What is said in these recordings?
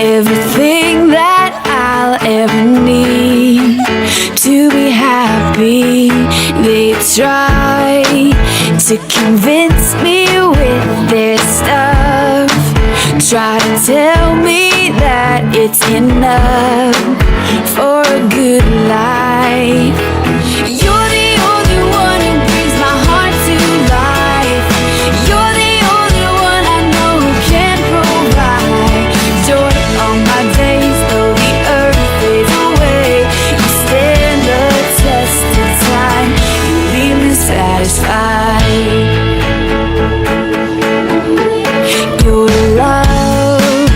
everything that I'll ever need to be happy. They try to convince me with their stuff, try to tell me that it's enough for a good life. You're the only one who brings my heart to life. You're the only one I know who can provide joy on my days, though the earth fades away. You stand the test of time, you leave me satisfied. Your love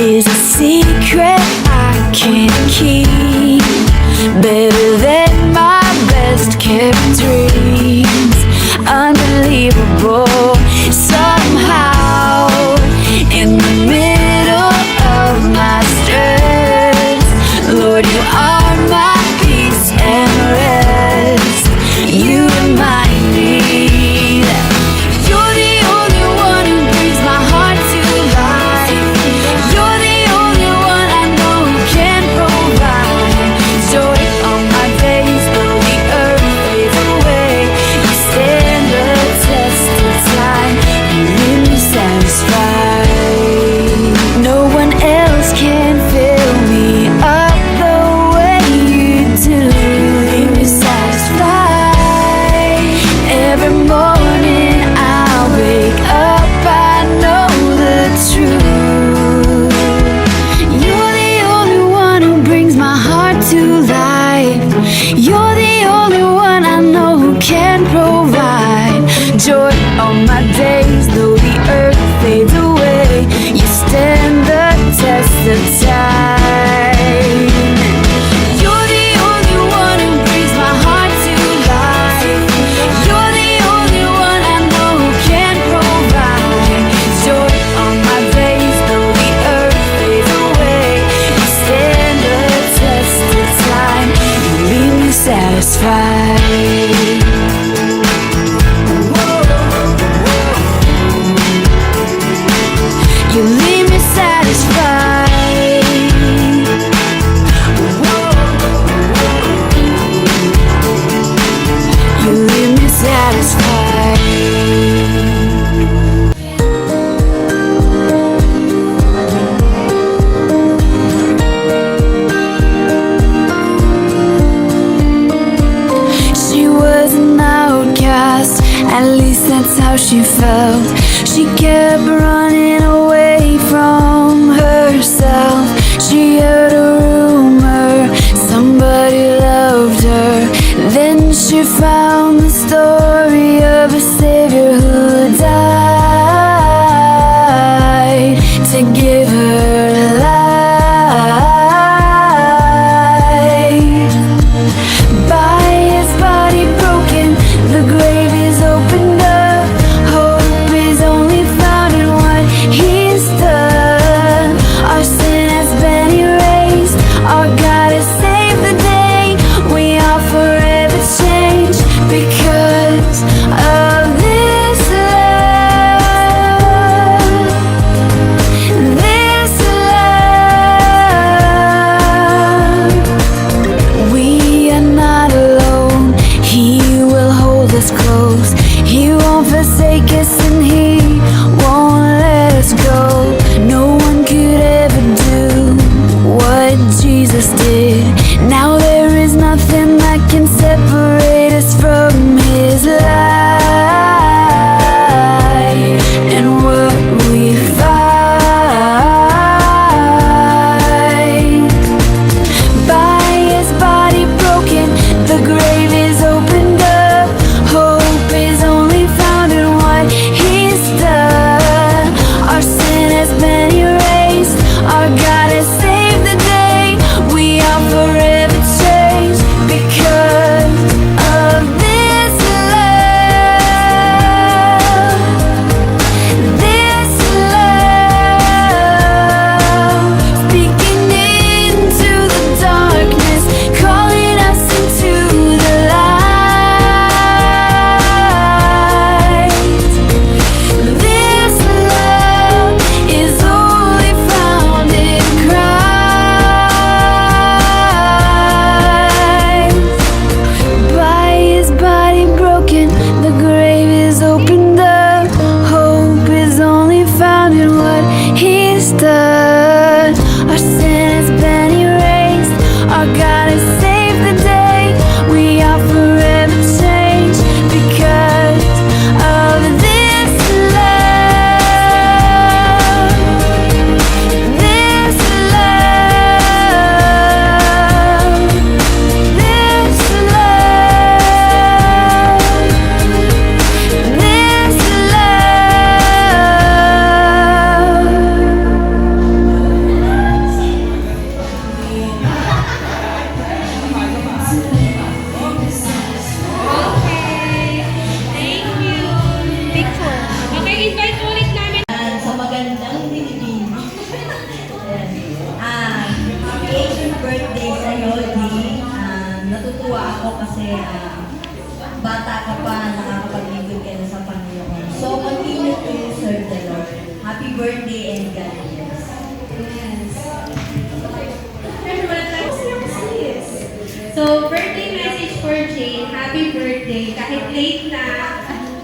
is a secret I can't keep, better than my best kept dreams. Unbelievable, somehow in the middle of my stress, Lord, you are my peace and rest. You remind me that you're the only one who brings my heart to life. You're the only one I know who can provide joy on my days, though the earth fades away. You stand the test of time, you leave me satisfied. No one else can fill me up the way you do. Leave me satisfied. Every morning I wake up, I know the truth. You're the only one who brings my heart to life. You're the only one I know who can provide joy on my days, though the earth fades away. You stand the test of time. You're the only one who brings my heart to life. You're the only one I know who can provide joy on my days, though the earth fades away. You stand the test of time, you leave me satisfied. You leave me satisfied. You leave me satisfied. She was an outcast, at least that's how she felt. She kept running away from herself. She heard a rumor somebody loved her. Then she found the story of a savior who died to give her life. By his body broken, the grave is opened up. Hope is only found in what he birthday sa'yo, Dee. Natutuwa ako kasi bata ka pa, nakakapaglingkod ka na sa Panginoon. So, continue to serve the Lord. Happy birthday and God bless. Yes. Everyone, thanks your sis. So, birthday message for Jane. Happy birthday. Kahit late na,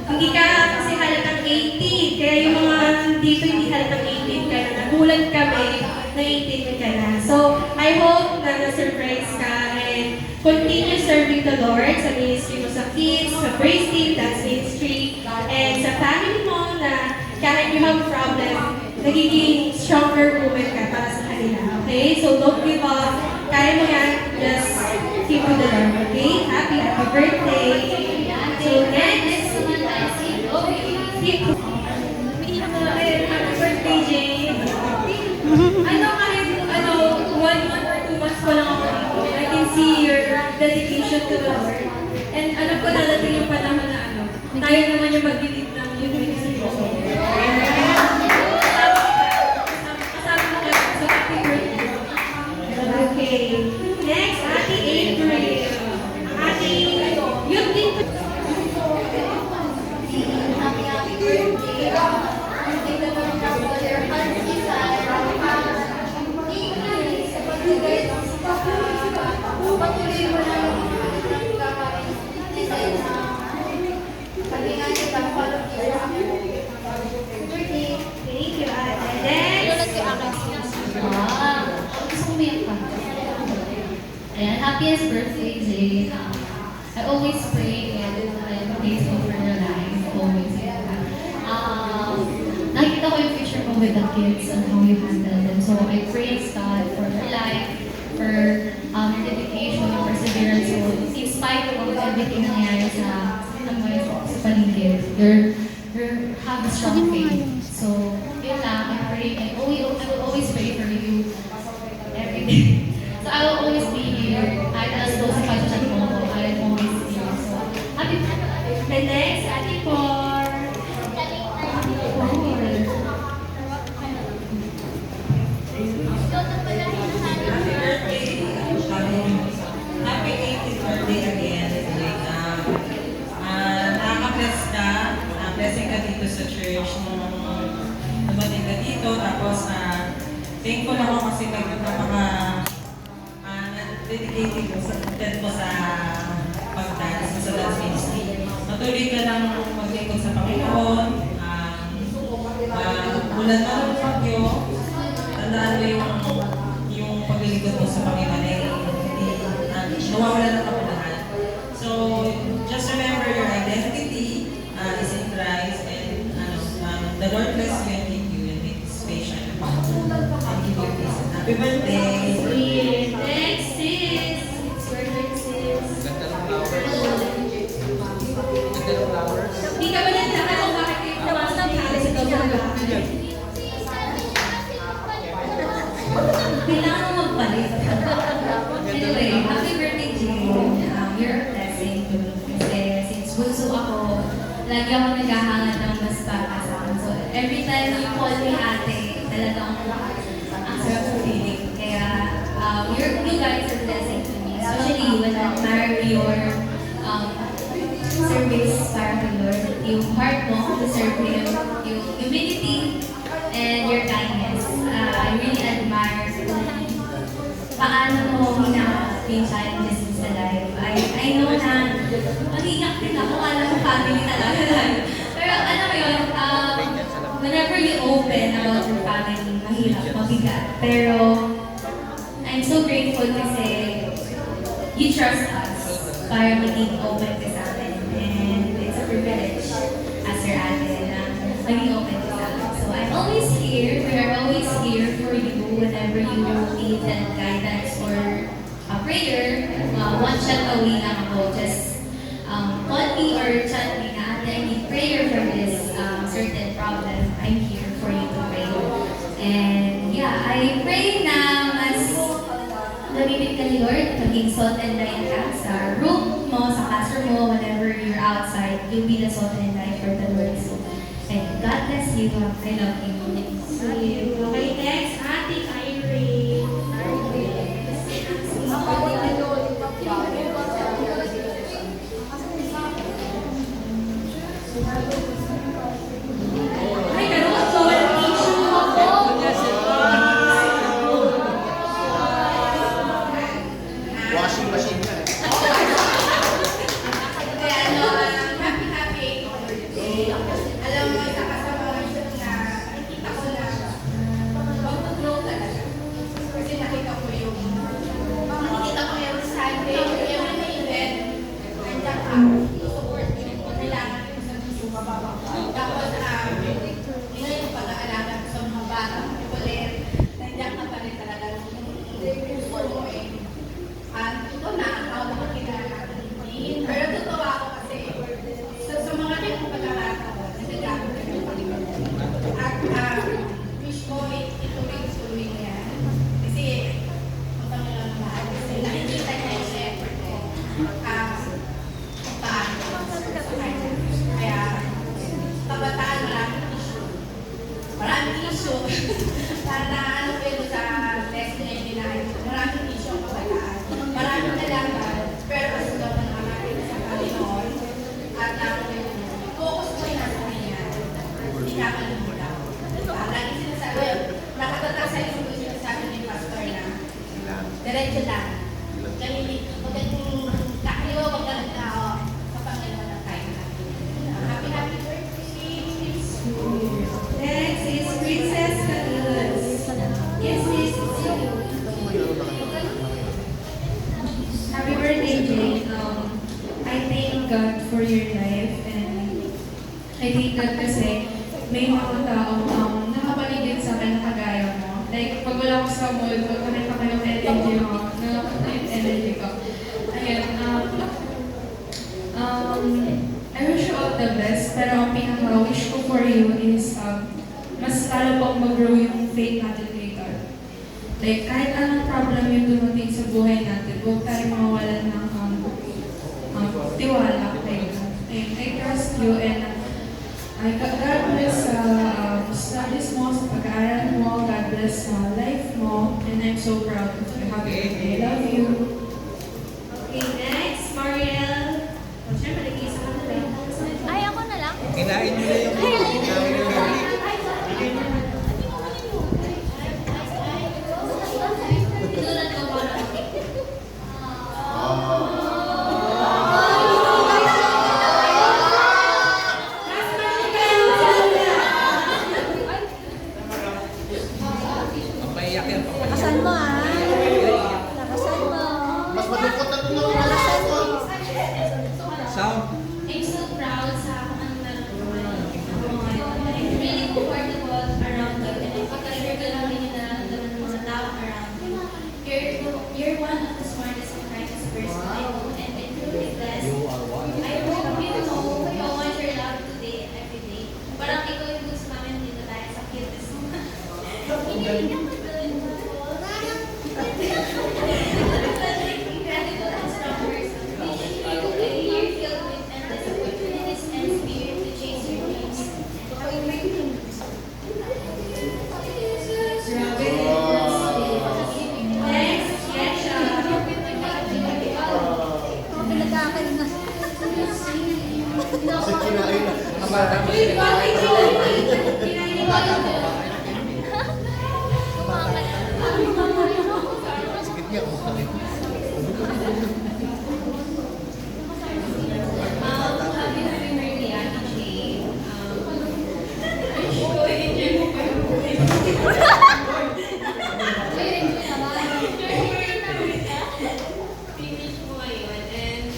hindi ka kasi halatang 18. Kaya yung mga dito hindi halatang 18 ka na. Nagulat kami na 18 ka na. So, I hope na na-surprise ka and continue serving the Lord sa ministry mo sa kids, sa praise team, dance ministry, and sa family mo na kahit you have problem, nagiging stronger woman ka para sa kanila. Okay? So, don't give up. Kaya mo yan. Just keep with the Lord. Okay? Happy birthday. So, next. Keep. Happy birthday, Jane. Kahit 1 month or 2 months pa lang ako dito, I can see your dedication to the Lord. And alam ko dadating yung panahon na tayo naman yung mag-lead ng youth ministry ko. Kasama ko kayo. So, happy birthday. Okay. Next, Ate April. Ate, youth din. Happy birthday. May the Lord have all your heart's desire. Patuloy mo lang ang gagawin. Pag-ingat ka, follow your birthday. Thank you, Ate. Next. Gusto ko umiyak pa. Ayan, happiest birthday, Jane. I always pray and I'm grateful for your life. Always. Nakikita ko yung picture mo with the kids and how you handle them. So I praise God for your life, for your dedication, your perseverance. So in spite of everything na nangyayari sa paligid, you have a strong faith. So yun lang, I will always pray for you every day. So I will always be here. I will close the chat mo. I will always be here. So happy birthday. The next, Ate Por. Happy 18th birthday again. Nakaka-bless ka. Blessing ka dito sa church nung dumating ka dito. Tapos, thankful ako kasi dedicated mo sa pag-dance mo sa dance ministry. Matuloy ka lang maglingkod sa Panginoon. Mula na ng pagyo, tandaan mo yung paglilingkod mo sa Panginoon ay nawawala ng kapulahan. So, just remember your identity is in Christ and the Lord bless you and keep you and make His face shine upon you and give you peace. Happy birthday! Next, sis. It's your turn, sis. Hindi ka ba nagtaka kung bakit kayo nawasan ng halos sa gawin? Kailangan mo magpalit. Anyway, happy birthday, Jane. You're a blessing to me. Kasi since bunso ako, lagi ako naghahangad ng mas bata sa akin. So every time you call me ate, talagang ang sarap sa feeling. Kaya you guys are a blessing to me. Especially when I admire your service para kay Lord. Yung heart mo to serve Him, yung humility, and your kindness. I really admire paano mo hinaharap yung challenges sa life. I know na mag-iyak din ako, alam mo family talaga. Pero alam mo yun, whenever you open about your family, mahirap, mabigat. Pero I'm so grateful kasi you trust us para maging open ka sa amin. And it's a privilege as your ate na maging open ka sa amin. So I'm always here. We are always here for you whenever you need that guidance or a prayer. One chat away lang ako. Just call me or chat me na I need prayer for this certain problem. I'm here for you to pray. And yeah, I pray na mas namimit ka ni Lord, maging salt and light ka sa room mo, sa classroom mo, whenever you're outside, you'll be the salt and light for the Lord. So, and God bless you. I love you. Okay, next, Ate Irene. Diretso lang. Magandang kakaliwa, magandang tao. Kapangalawa ng tayo. Happy birthday! Next is Princess Camillus. Yes, sis, it's you. Happy birthday, Jane. I thank God for your life and I thank God kasi may mga taong nakapaligid sa akin na kagaya mo. Like, pag wala ko sa mall, pag nakita ko yung energy mo, nakapata yung energy ko. Ayan, I wish you all the best, pero ang pinaka-wish ko for you is mas lalo pang mag-grow yung faith natin kay God. Like, kahit anong problem yung dumating sa buhay natin, huwag tayong mawalan ng tiwala kay God. And I trust you and God bless studies mo, sa pag-aaral mo, God bless life mo, and I'm so proud of you. Happy birthday. Love you. Okay, next, Mariel. O siya, maligay sa kanila. Ay, ako na lang. Kinain mo na yung kinain ng gabi. Pampayak yan, pampayak. Lakasan mo Lakasan mo. Mas malungkot na tulog. Sound. I'm so proud sa ang nararamdaman. I'm really comfortable around you and I pag-assure ka lang yung nararamdaman ng mga tao around you. You're one of the smartest and brightest person I know and I truly blessed. You are one. I hope you know how much you're loved today and every day. Parang ikaw yung gusto namin dito tayo sa cutest mo. Incredible and strong person. Wishing you a year filled with endless opportunities and spirit to chase your dreams. Next, Yesha. Pinagkakain na. Kasi kinain na. Uy, bakit yun? Kinain mo ba yun? Sikit niya. Happy birthday, Ate Jane. I'm sure enjoy mo pa yung buhay mo. Finish mo ngayon. And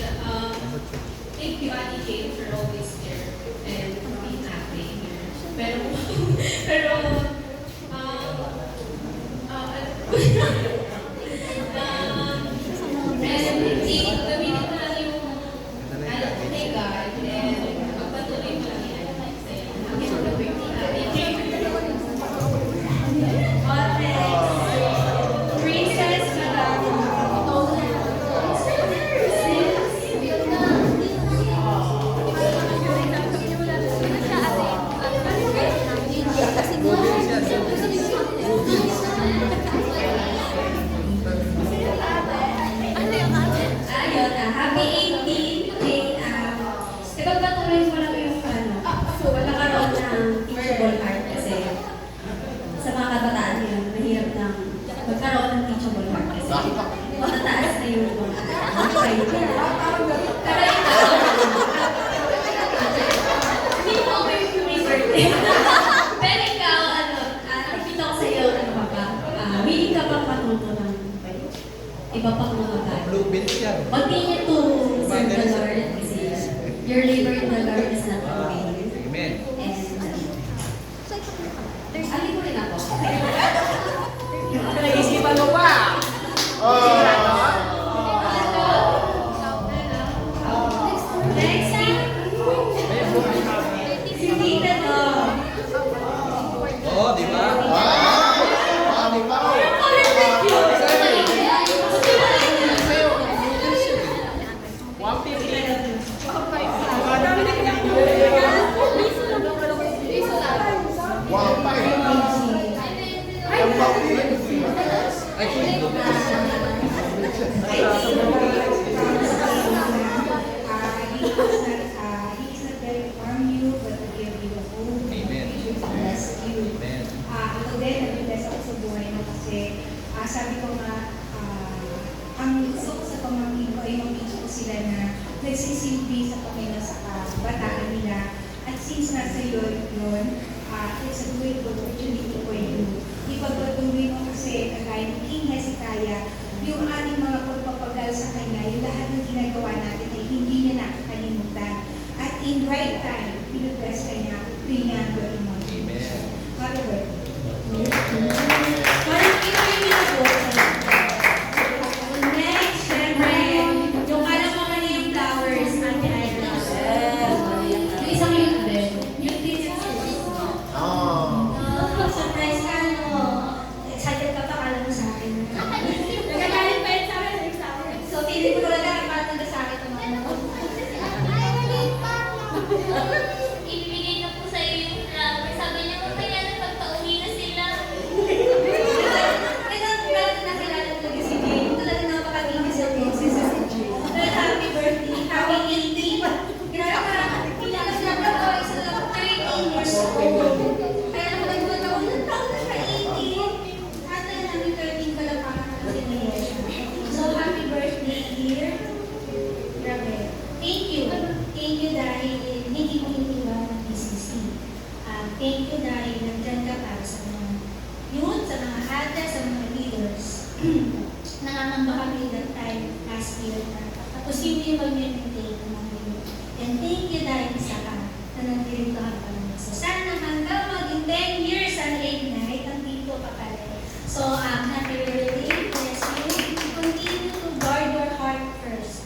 thank you, Ate Jane, for always there and being happy here. Pero, and gamitin mo lang yung thank God and magpatuloy mo lang yan. Happy birthday, Ate Jane. Princess Madame. Ayun, happy 18, Jane. Ipagpatuloy mo lang yung pagkakaroon ng teachable heart kasi sa mga kabataan yun, mahirap nang magkaroon ng teachable heart kasi matataas na yung mga kayo. Pero ikaw, hindi mo ako yung birthday. Pero ikaw, nakikita ko sa'yo, willing ka pang matuto ng iba pang mga bagay. Blue beans yan. Continue to serve the Lord kasi your labor in the Lord is not in vain. Amen. And alin mo rin ako. Naisipan mo pa! Next, si Tita to. Oo, di ba? He's not there to harm you, but to give you hope. Amen. To bless you. Amen. Ako din, nag-bless ako sa buhay mo kasi sabi ko nga, nagsisilbi sa Panginoon sa kabataan nila. At since nasa iyo yun, it's a great opportunity for you. Ipagpatuloy mo kasi kagaya ng King Hezekiah, yung ating mga pagpapagal sa Kanya, yung lahat ng ginagawa natin ay hindi niya nakakalimutan. At in right time, pinubless ka niya, pinagawa mo. Amen. Happy birthday. Parang ito yung pinag-vote. Next, syempre, yung alam mo kanina yung flowers, Ate Ira. Yung isang yun din. Yung digits. Oh. Surprise ka, no? Excited ka pa, kala mo sa akin. Nagagalit pa yun sa akin. So, feeling ko talaga, ipatanda sa akin ito mga Ibibigay na po sa iyo yung flower. Sabi niya, mamaya na pagpa-uwi na sila. Kailan nakilala talaga si Jane? Talaga napakalinis sa boses sa si Jane. Well, happy birthday. Happy 80. Grabe ka. Kilala siya na ako. Isa lang 13 years old. Kaya naman nagbulat ako, ilang taon na siya 80? At namin 13 ka lang para kasi niya siya. So, happy birthday, dear. Grabe. Thank you. Thank you dahil hindi mo iniwan ng BCC. Thank you dahil nandyan ka para sa mga yun, sa mga ate, sa mga leaders. Nangangamba kami that time last year na tapos hindi yung mag-maintain ng mga yun. And thank you dahil isa ka na nandito ka pa naman. So sana hanggang maging 10 years ang Ignite, nandito ka pa rin. So happy birthday, bless you. Continue to guard your heart first.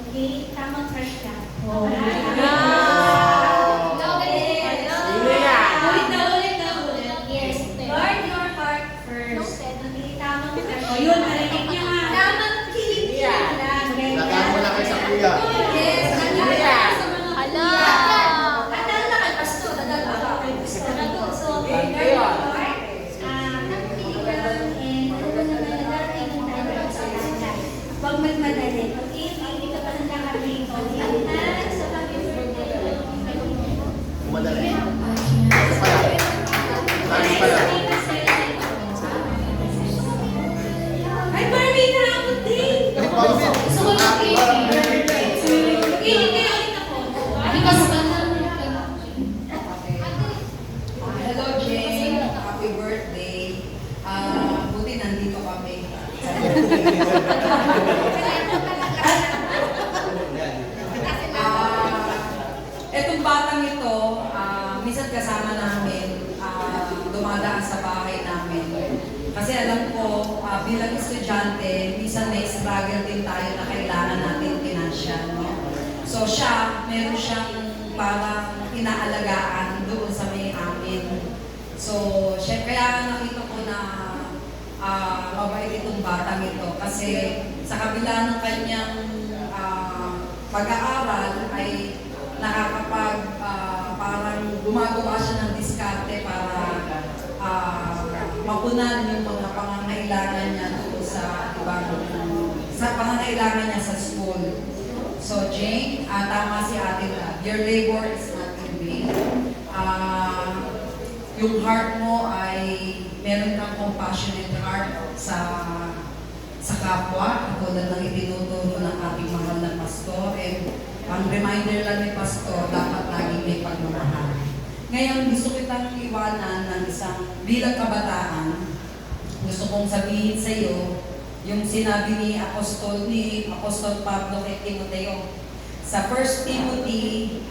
Okay? Tamang crush ka. Oh. Yes, guard your heart first. Okay, tamang crush. O yun, narinig niyo nga. Tamang kilig-kilig lang. Lagaan mo na kayo sa kuya. Yes, ano yan? Sa mga kuya. Adal na kay Pasto, adal na kay Pasto. So, guard your heart. Tamang kilig lang. And ano naman nagdating yung time sa lahat. Huwag magmadali. Okay? Hindi ka pa nagkakaroon. Okay? So, happy birthday. Madali. Ano pala? Ano pala? Ay, Barbie, naabot din! Ano pa ulit? Gusto ko lang Mag-inig kayo ulit ako. Because Hello, Jane. Happy birthday. Buti nandito kami. Etong batang ito, minsan kasama namin, dumadaan sa bahay namin. Kasi alam ko, bilang estudyante, minsan may struggle din tayo na kailangan natin financial. No? So siya, meron siyang parang inaalagaan doon sa may amin. So, siya, kaya nakita ko na mabait itong batang ito. Kasi sa kabila ng kanyang pag-aaral ay nakakapag parang gumagawa siya ng diskarte para mapunan yung mga pangangailangan niya doon sa ibang pangangailangan niya sa school. So Jane, tama si Ate Lab. Your labor is not in vain. Yung heart mo ay meron kang compassionate heart sa kapwa, katulad ng itinuturo ng ating mahal na pastor. And ang reminder lang ni pastor, dapat lagi may pagmamahal. Ngayon, gusto kitang iwanan ng isang bilang kabataan. Gusto kong sabihin sa iyo yung sinabi ni Apostol Pablo kay Timoteo sa 1 Timothy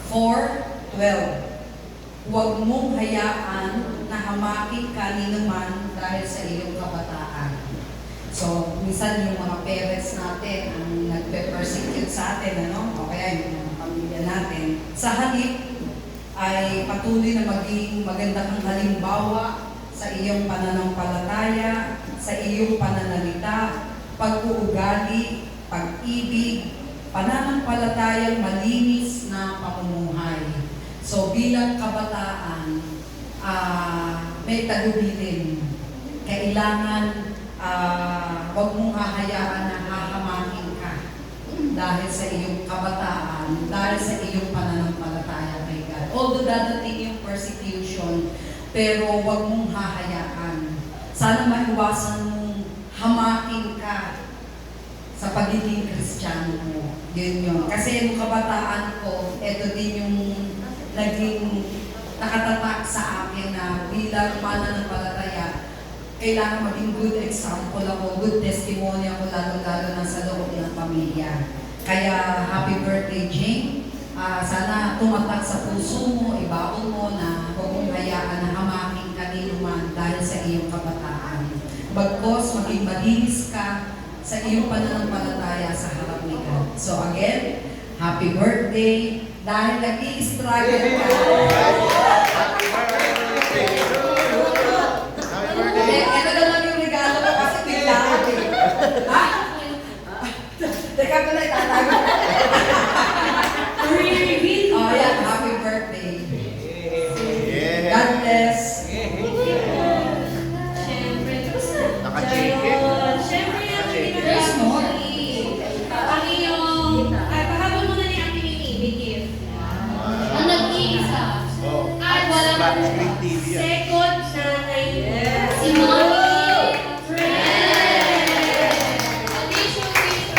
4:12. Huwag mong hayaan na hamakin ka ni naman dahil sa iyong kabataan. So, minsan yung mga parents natin ang nagpe-persecute sa atin, ano? O kaya yung mga pamilya natin. Sa halip ay patuloy na maging maganda kang halimbawa sa iyong pananampalataya, sa iyong pananalita, pag-uugali, pag-ibig, pananampalatayang malinis na pamumuhay. So bilang kabataan, may tagubilin. Kailangan huwag mong hahayaan na hahamakin ka dahil sa iyong kabataan, dahil sa iyong pananampalataya kay God. Although dadating yung persecution, pero huwag mong hahayaan. Sana maiwasan mong hamakin ka sa pagiging Kristiyano mo. Yun yun. Kasi nung kabataan ko, ito din yung naging nakatatak sa akin na bilang mananampalataya, kailangan maging good example ako, good testimony ako, lalo-lalo na sa loob ng pamilya. Kaya happy birthday, Jane. Sana tumatak sa puso mo, ibaon mo na huwag mong hayaan na hamaking kanino man dahil sa iyong kabataan. Bagkos, maging malinis ka sa iyong pananampalataya sa harap ni God. So again, happy birthday dahil nag-i-struggle ka. Happy birthday to you. Happy birthday. Ito na lang yung regalo ko kasi biglaan eh. Ha? Teka ko na itatago. Re-reveal. Oh, yan. Happy birthday. Yeah. God bless. Siyempre, tapos na. Naka-chicken. Siyempre, yan. There's more. Ang iyong, pahabol mo na ni Ate Mimi, big gift. Ang nag-iisa. Oh. At wala Flat screen TV yan. Second nanay mo. si Mommy.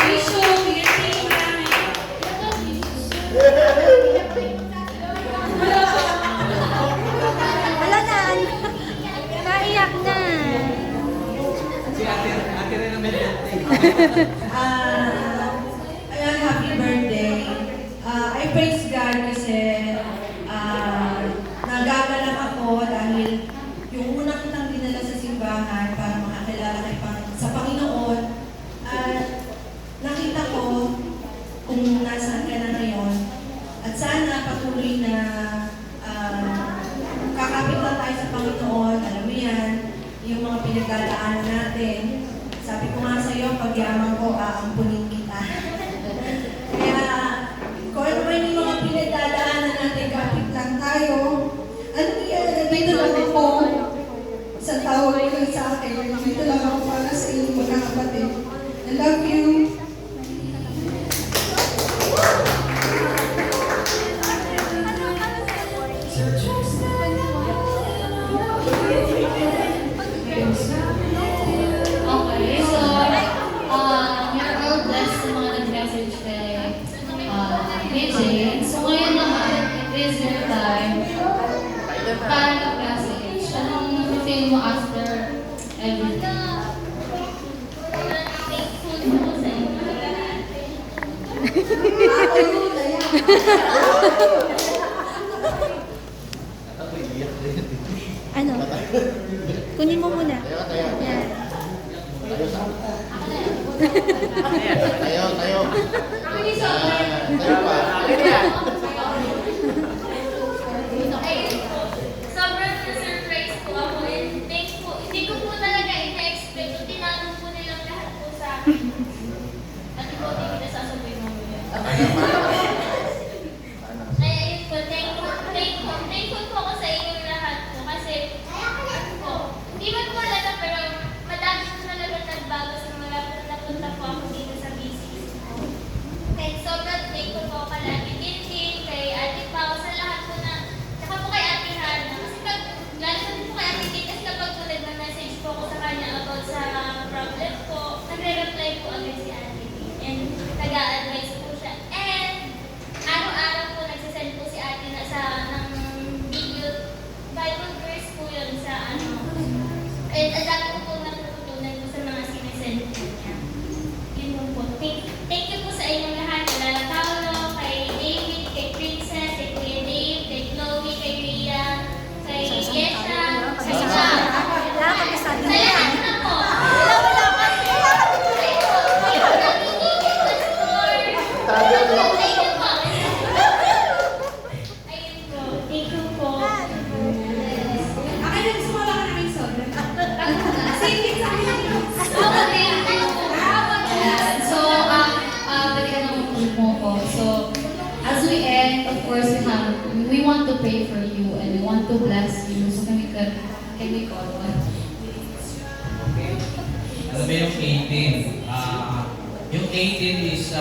Tissue, bigyan tingin namin. Wala na. Naiyak na. Ayan, happy birthday. I praise God kasi nagagalak ako dahil yung una kitang dinala sa simbahan para makakilala kay sa Panginoon, nakita ko kung nasaan ka na ngayon. At sana patuloy na kakapit lang tayo sa Panginoon, alam mo yan, yung mga pinagdadaanan natin. Sabi ko nga sa'yo, pag yaman ko, aampunin kita. Kaya, kung ano man yung mga pinagdadaanan natin, kapit lang tayo. Ano yan? Nandito lang ako. Sa tawag ko sa akin, nandito lang ako para sa inyong mga kapatid. I love you. Okay, so, you're all blessed sa mga nag-message kay Jane. So, ngayon naman, it is your time para nag-message. Anong feel mo after everything? Ano? Kunin mo muna. Tayo ka, tayo. Yan. Tayo sa... Tayo, tayo. Tayo pa. Sobrang na-surprise po ako and hindi ko po talaga ina-expect kung tinanong po nilang lahat po sa akin. At ikaw din kita sasabihin mo yun. Ay, ayun po, thankful po ako sa inyong lahat po kasi po, hindi man po alala pero madami po talaga nagbago sa mga napunta po ako dito sa BCC po. And sobrang thankful po ako kay Ate Tintin, kay Ate Pao, sa lahat po na, saka po kay Ate Hana. Kasi lalo na din po kay Ate Tintin kasi kapag po nag-message po ako sa kanya about sa problem ko, nagre-reply po agad si Ate Tintin. And nag-a-advise po siya. And araw-araw po nagsasend po si Ate na sa ng video, Bible verse po yun sa ano. And ang dami ko po natututunan po sa mga sinesend po niya. Yun po po. Thank you po sa inyong lahat. Kay Paolo, kay David, kay Princess, kay Kuya Dave, kay Chloe, kay Rhea, kay Yesha, kay Cham. Sa lahat na po. Ayun po. Thank you po. Akin na gusto mo lang namin sobrang. Save it sa akin. Ayan. So, balikan naman po ko. So, as we end, of course, we want to pray for you and we want to bless you. So, can we call one? Alam mo yung 18, yung 18 is,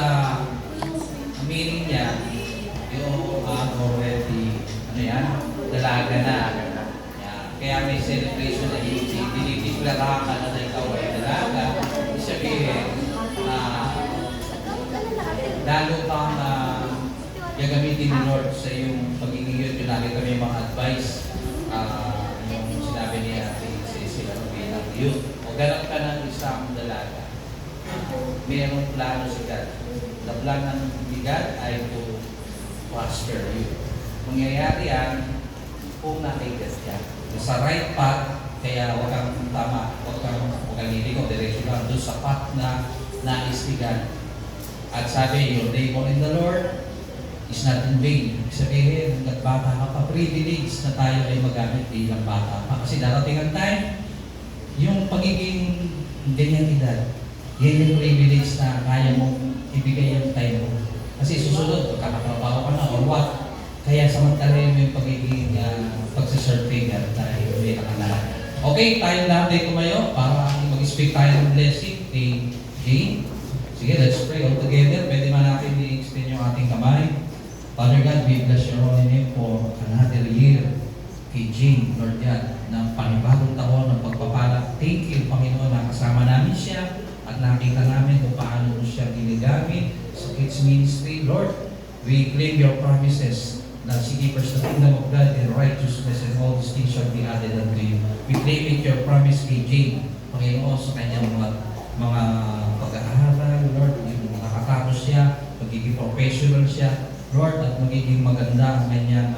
meaning niya, yung already, ano yan, dalaga na. Yan. Kaya may celebration na 18, dinideklara ka na ikaw ay dalaga. Ibig sabihin, lalo kang gagamitin ni Lord sa iyong pagiging youth. Yung nakita mo yung mga advice, yung sinabi niya sila bilang youth. O ganap ka ng isang dalaga. Mayroong plano si God. The plan ng God ay to prosper you. Mangyayari yan kung nakaigat ka. Sa right path, kaya huwag kang tama, huwag kang liliko, diretso lang doon sa path na nais ni God. At sabi, your labor in the Lord is not in vain. Ibig sabihin, nagbata ka pa, privilege na tayo ay magamit bilang bata pa. Kasi darating ang time, yung pagiging ganyan edad, yan yung privilege na kaya mong ibigay yung time mo. Kasi susunod, kakatrabaho ka na or what. Kaya samantalin mo yung pagiging pagsaserve kay God dahil may nakalalaan. Okay, tayo lahat ay tumayo para mag-speak tayo ng blessing kay Jane. Sige, let's pray all together. Pwede man natin i-extend yung ating kamay. Father God, we bless your holy name for another year kay Jane, Lord God, ng panibagong taon ng pagpapala. Thank you, Panginoon, na kasama namin siya at nakita namin kung paano siya ginagamit sa kids ministry. Lord, we claim your promises na seek first the kingdom of God and righteousness and all these things shall be added unto you. We claim it your promise kay Jane, Panginoon, sa kanyang mga pag-aaral, Lord, yung nakatapos siya, magiging professional siya, Lord, at magiging maganda ang kanyang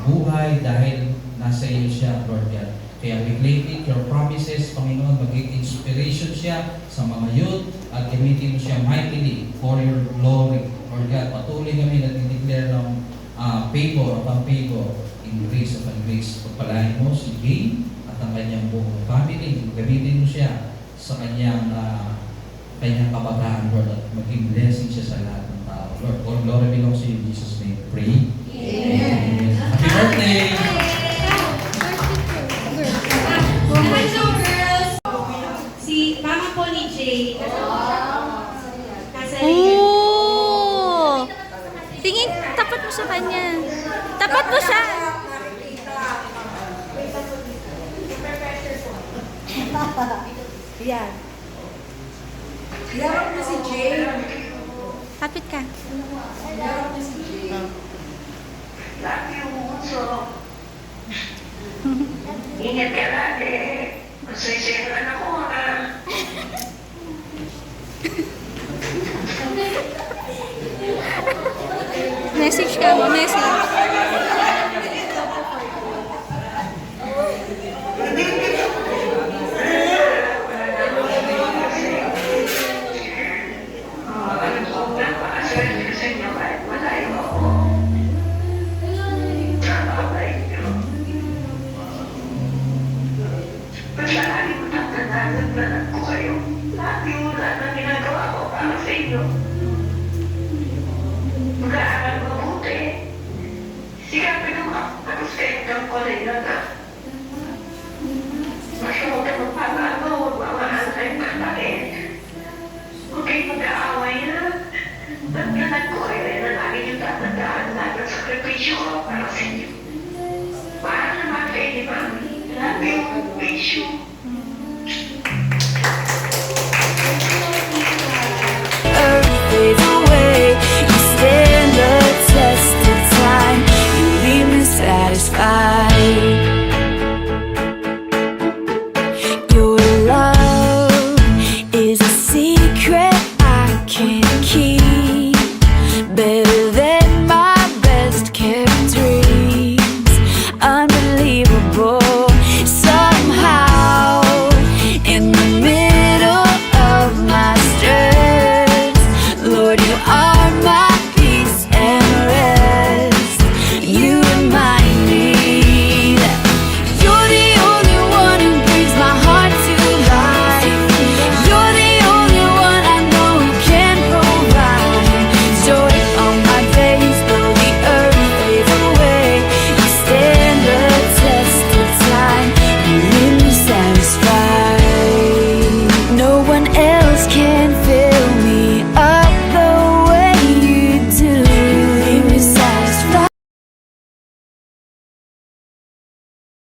buhay dahil nasa iyo siya, Lord God. Kaya we claim it, your promises, Panginoon, magiging inspiration siya sa mga youth at gamitin mo siya mightily for your glory, Lord God. Patuloy kami na dineclare ng favor upon favor in grace upon grace. Pagpalain mo si Jane at ang kanyang buong family. Gamitin mo siya sa kanyang kabataan, Lord, at maging blessing siya sa lahat ng tao. Lord, all glory belongs to you in Jesus' name. Pray. Amen. Happy birthday! Hello, girls! Si mama po ni Jay. Nasa Oh! Tingin, tapat mo sa kanya. Tapat mo siya. Yan. Yarap na si Jay. Kapit ka. Yarap na si Jay. Ingat ka lagi. Masisiran ako ha. Message ka mo, message. Napakaswerte sa inyo kahit malayo ako. Napakalayo. Basta kalimutan na naglalag ko kayo. Lagi wala na ginagawa ko para sa inyo. Mag-aaral mabuti. Sikapin mo ako. Tapos kayo ng kulay na